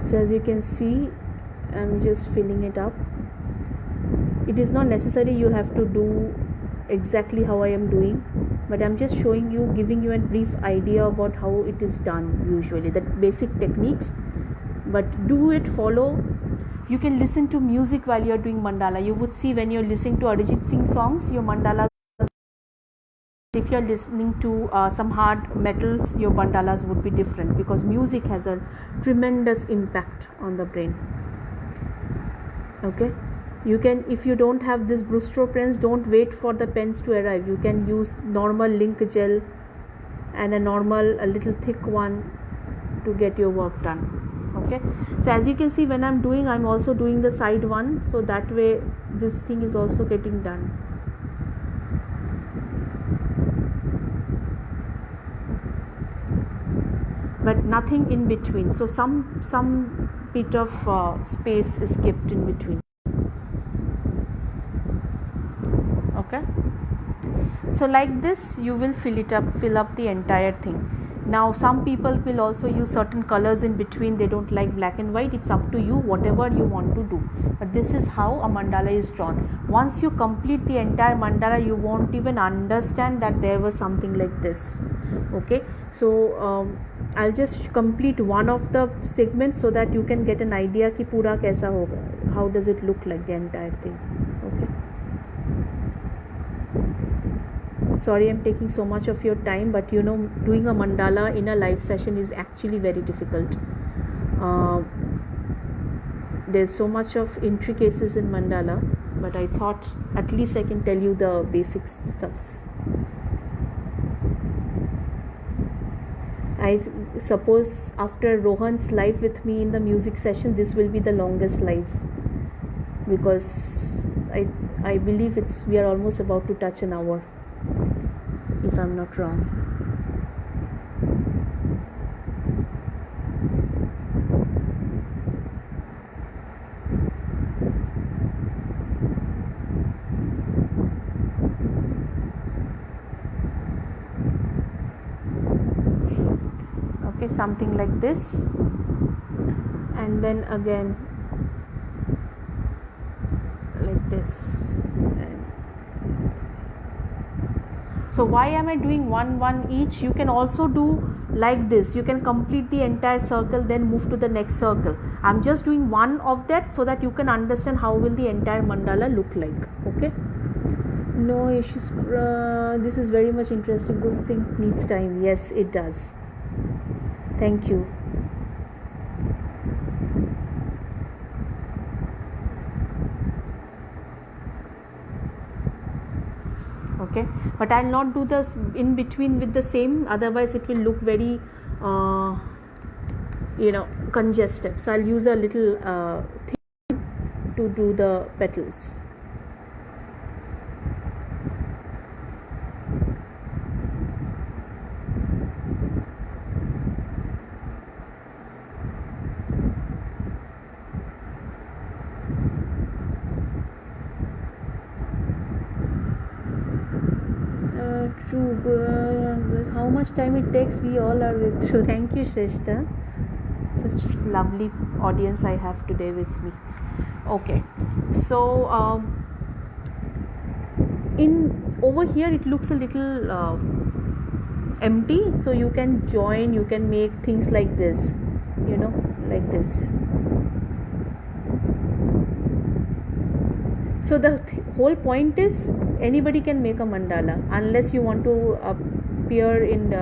so as you can see, I'm just filling it up. It is not necessary you have to do exactly how I am doing, but I'm just showing you, giving you a brief idea about how it is done usually, the basic techniques. But do it, follow. You can listen to music while you're doing mandala. You would see when you're listening to Arijit Singh songs, your mandala. If you're listening to some hard metals, your mandalas would be different, because music has a tremendous impact on the brain. Okay, you can, if you don't have this Brustro pens, don't wait for the pens to arrive. You can use normal link gel and a little thick one to get your work done. Okay, so as you can see, when I'm also doing the side one, so that way this thing is also getting done. But nothing in between, so some bit of space is kept in between. Okay, so like this you will fill up the entire thing. Now some people will also use certain colors in between. They don't like black and white. It's up to you, whatever you want to do. But this is how a mandala is drawn. Once you complete the entire mandala, you won't even understand that there was something like this. Okay, so I'll just complete one of the segments so that you can get an idea कि पूरा कैसा होगा, how does it look like, the entire thing. Okay, sorry I'm taking so much of your time, but you know, doing a mandala in a live session is actually very difficult. There's so much of intricacies in mandala, but I thought at least I can tell you the basic stuffs. I suppose after Rohan's live with me in the music session, this will be the longest live, because I believe we are almost about to touch an hour, if I'm not wrong. Okay, something like this, and then again like this. So why am I doing one each? You can also do like this. You can complete the entire circle, then move to the next circle. I'm just doing one of that so that you can understand how will the entire mandala look like. Okay, no issues. This is very much interesting. This thing needs time. Yes, it does. Thank you. Okay, but I'll not do this in between with the same, otherwise it will look very congested. So I'll use a little thing to do the petals. How much time it takes, we all are with through. Thank you, Shrestha. Such lovely audience I have today with me. Okay, so in over here it looks a little empty, so you can join, you can make things like this, like this. So the whole point is anybody can make a mandala, unless you want to appear in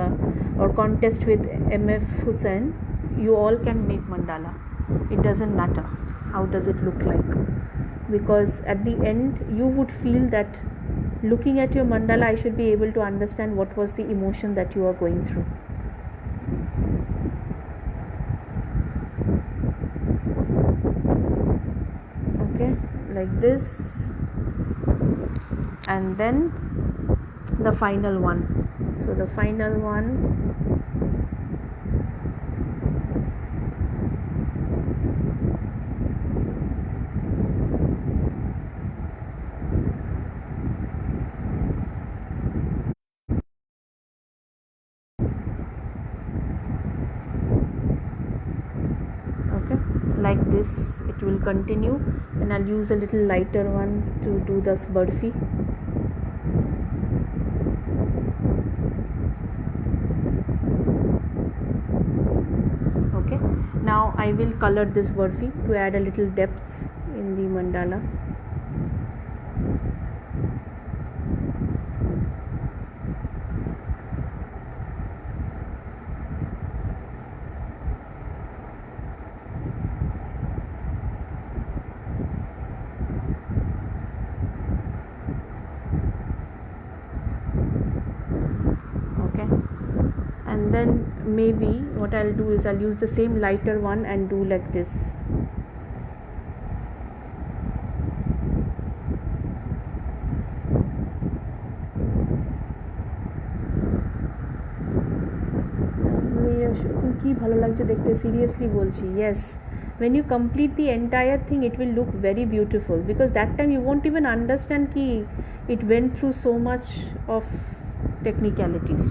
or contest with MF Hussain. You all can make mandala. It doesn't matter how does it look like, because at the end you would feel that looking at your mandala, I should be able to understand what was the emotion that you are going through. Okay, like this, and then the final one. So the final one, like this it will continue, and I'll use a little lighter one to do this burfi. Okay, now I will color this burfi to add a little depth in the mandala. And then maybe what I'll do is I'll use the same lighter one and do like this. কি ভালো লাগছে দেখতে, seriously বলছি। yes, when you complete the entire thing it will look very beautiful, because that time you won't even understand ki it went through so much of technicalities.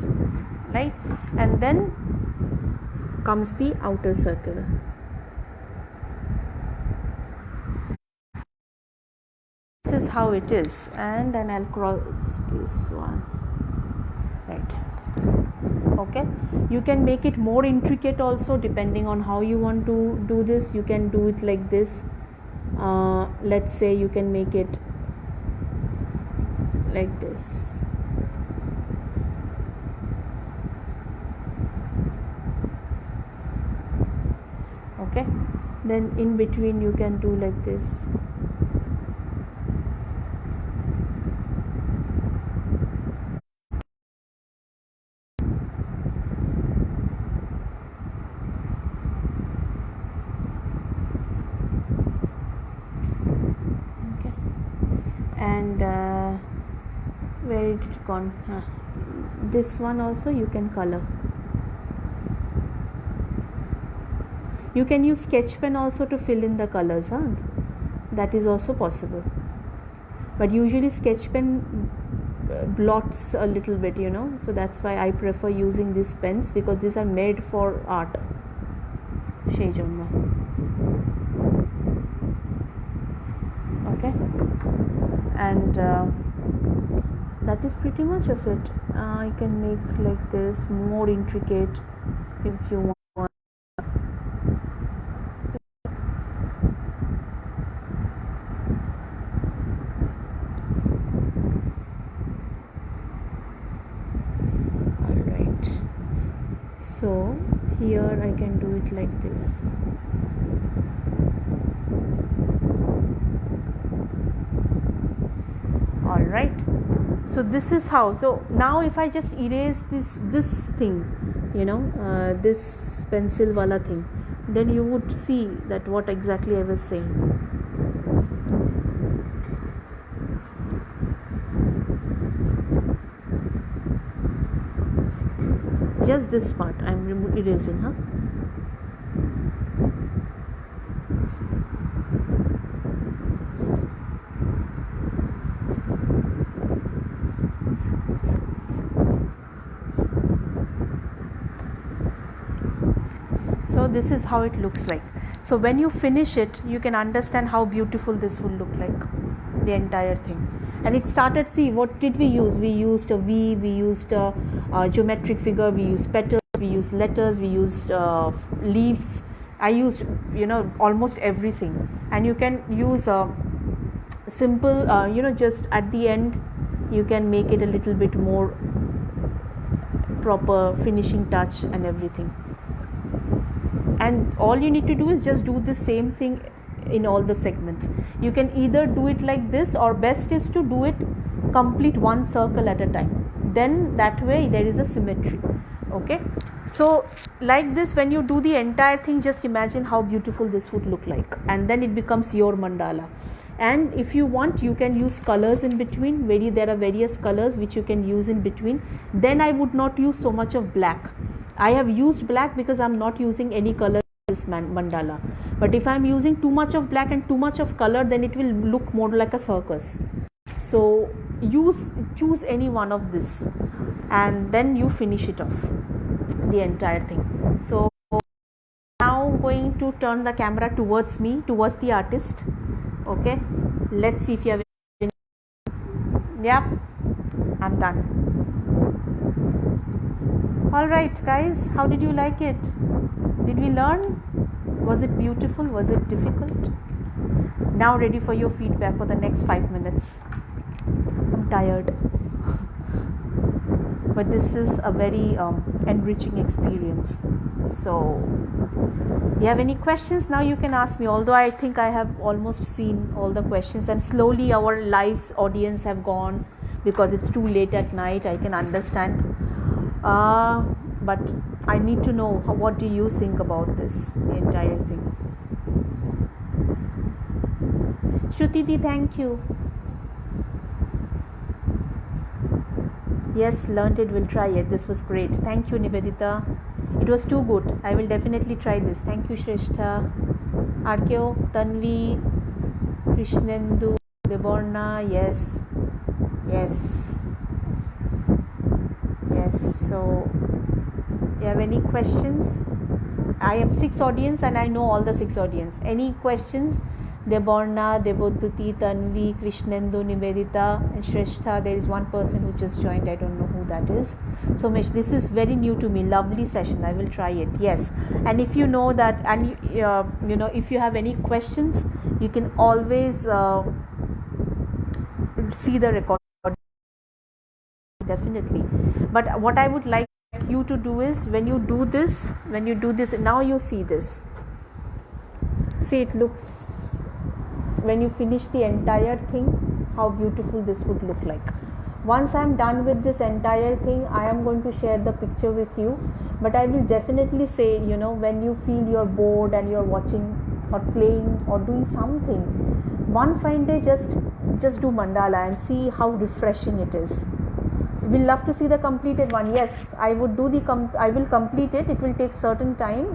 right? And then comes the outer circle. This is how it is, and then I'll cross this one, right? Okay, you can make it more intricate also depending on how you want to do this. You can do it like this. Let's say you can make it like this. Okay, then in between you can do like this. Okay, and where it gone? This one also you can color. You can use sketch pen also to fill in the colors, that is also possible, but usually sketch pen blots a little bit, so that's why I prefer using these pens, because these are made for art. Okay, and that is pretty much of it. I can make like this more intricate if you want. Alright, so here I can do it like this. Alright, so this is how. So now if I just erase this thing, this pencil wala thing, then you would see that what exactly I was saying. Just this part I'm erasing, So this is how it looks like. So when you finish it, you can understand how beautiful this will look like, the entire thing. And it started, see, what did we use? We used a V, we used a geometric figure, we used petals, we used letters, we used leaves. I used, almost everything. And you can use a simple, just at the end, you can make it a little bit more proper finishing touch and everything. And all you need to do is just do the same thing in all the segments. You can either do it like this, or best is to do it complete one circle at a time. Then that way there is a symmetry. Okay, so like this, when you do the entire thing, just imagine how beautiful this would look like, and then it becomes your mandala. And if you want, you can use colors in between. There are various colors which you can use in between. Then I would not use so much of black. I have used black because I'm not using any color in this mandala. But if I'm using too much of black and too much of color, then it will look more like a circus. So choose any one of this, and then you finish it off, the entire thing. So now going to turn the camera towards me, towards the artist. Okay, let's see if you have. Yep, I'm done. Alright guys, how did you like it? Did we learn? Was it beautiful? Was it difficult? Now ready for your feedback for the next 5 minutes. I'm tired. But this is a very enriching experience. So, you have any questions? Now you can ask me. Although I think I have almost seen all the questions, and slowly our live audience have gone because it's too late at night. I can understand. But I need to know what do you think about this, the entire thing. Shruti Di, thank you. Yes, learned it, will try it. This was great. Thank you, Nivedita. It was too good. I will definitely try this. Thank you, Shrestha. Arkeo, Tanvi, Krishnendu, Deborna. Yes. So You have any questions? I have 6 audience and I know all the 6 audience. Any questions? Deborna, Deboduti, Tanvi, Krishnendu, Nivedita and Shrestha. There is one person who just joined. I don't know who that is. So this is very new to me. Lovely session. I will try it. Yes. And if you know that, and if you have any questions, you can always see the record. Definitely. But what I would like you to do is, when you do this, now you see this. See, it looks, when you finish the entire thing, how beautiful this would look like. Once I am done with this entire thing, I am going to share the picture with you. But I will definitely say, when you feel you're bored and you're watching or playing or doing something, one fine day just do mandala and see how refreshing it is. We'll love to see the completed one. Yes, I would do I will complete it. It will take certain time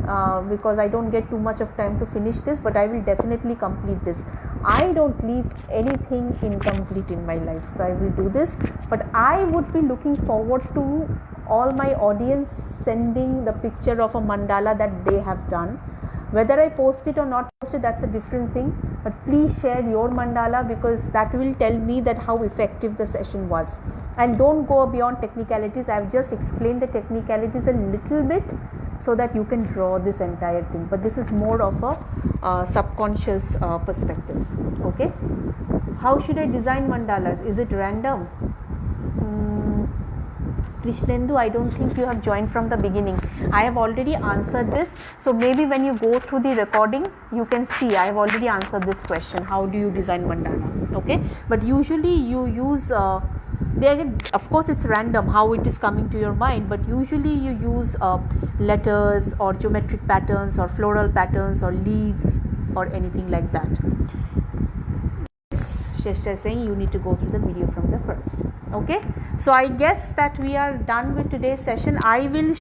because I don't get too much of time to finish this, but I will definitely complete this. I don't leave anything incomplete in my life, so I will do this. But I would be looking forward to all my audience sending the picture of a mandala that they have done. Whether I post it or not post it, that's a different thing, but please share your mandala, because that will tell me that how effective the session was. And don't go beyond technicalities. I've just explained the technicalities a little bit so that you can draw this entire thing, but this is more of a subconscious perspective. Okay, how should I design mandalas? Is it random? Krishnendu, I don't think you have joined from the beginning. I have already answered this. So maybe when you go through the recording, you can see I have already answered this question. How do you design mandala? Okay. But usually you use, of course it's random how it is coming to your mind, but usually you use letters or geometric patterns or floral patterns or leaves or anything like that. Sheshta is saying you need to go through the video from the first. Okay, so I guess that we are done with today's session. I will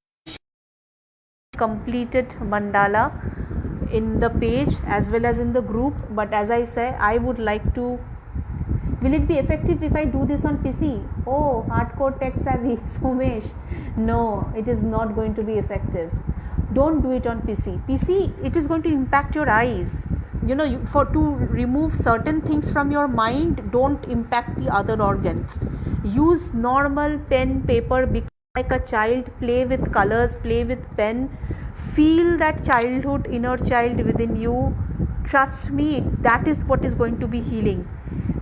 completed mandala in the page as well as in the group, but as I say, I would like to, will it be effective if I do this on PC? Oh, hardcore tech savvy Somesh, no, it is not going to be effective. Don't do it on PC. It is going to impact your eyes. To remove certain things from your mind, don't impact the other organs. Use normal pen, paper, become like a child, play with colors, play with pen, feel that childhood, inner child within you. Trust me, that is what is going to be healing.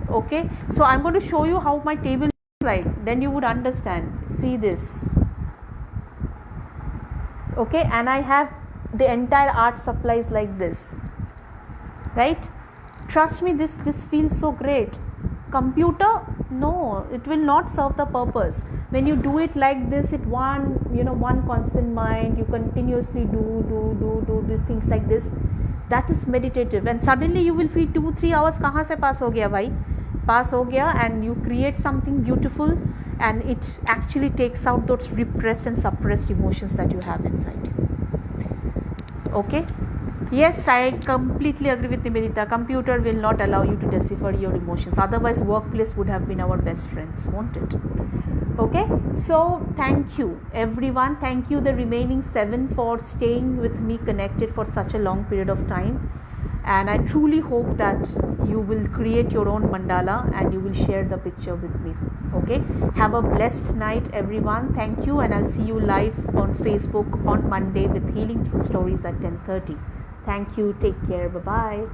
Okay, so I'm going to show you how my table looks like, then you would understand. See this. Okay, and I have the entire art supplies like this, right? Trust me, this feels so great. Computer, no, it will not serve the purpose. When you do it like this, it one constant mind, you continuously do these things like this, that is meditative. And suddenly you will feel 2-3 hours kahan se pass ho gaya bhai, and you create something beautiful, and it actually takes out those repressed and suppressed emotions that you have inside. Okay. Yes, I completely agree with Nivedita. Computer will not allow you to decipher your emotions. Otherwise, workplace would have been our best friends, won't it? Okay, so thank you everyone. Thank you the remaining 7 for staying with me connected for such a long period of time. And I truly hope that you will create your own mandala and you will share the picture with me. Okay, have a blessed night everyone. Thank you, and I'll see you live on Facebook on Monday with Healing Through Stories at 10:30. Thank you. Take care. Bye-bye.